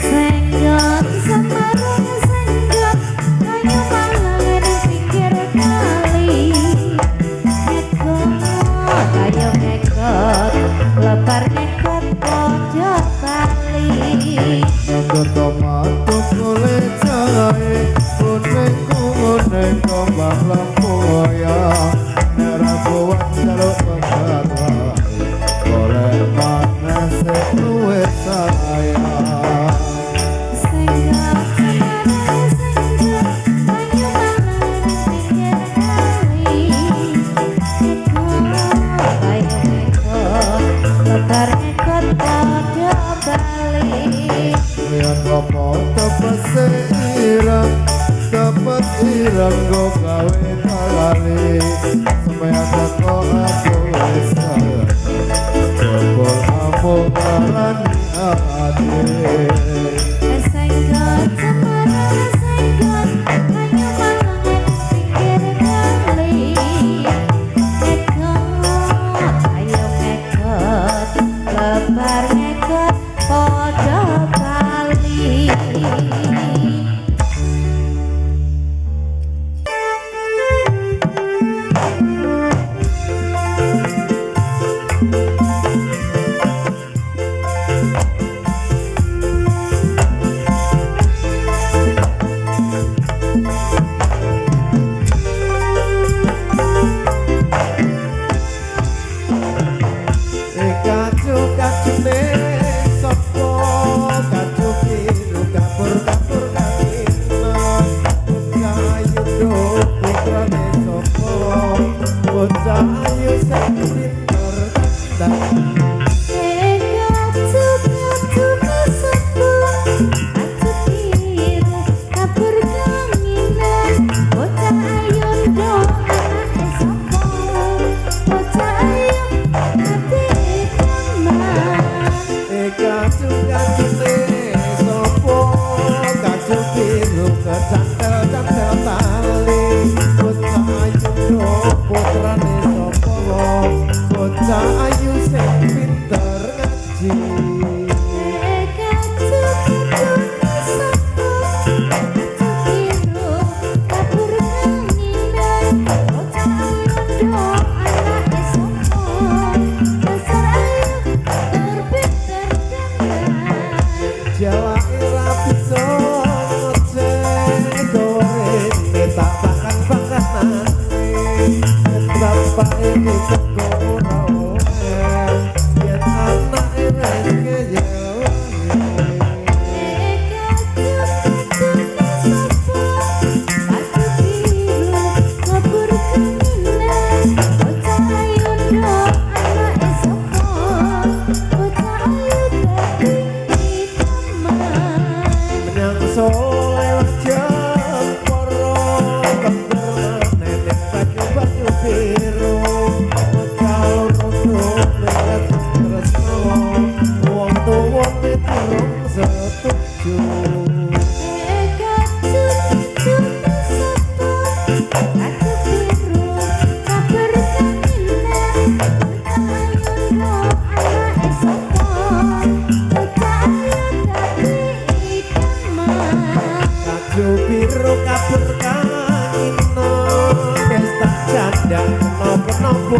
Senggot semarang senggot kayu malang di pinggir kali. Ngekot kayu ngekot lebar ngekot pojok kali. Ngekot tomato kulit jahe kuning kuning tombak lempoya merah kuat jaluk pesat boleh mana seluwe saya. Senggot semarang senggot kayu malang di pinggir kali. Ngekot kayu ngekot lebar ngekot pojok kali. Yang apa dapat irang go gawe talali supaya teko aku wis jebol amung ngarani ati. Senggot semarang senggot kayu malang di pinggir kali. Ngekot kayu ngekot lebar ngekot pojok kali. Ayu sing pinter ngaji. Bapak ini teko ora yen anake wis kejauhan. Biru kabur kangino, kes tak janda, nopo-nopo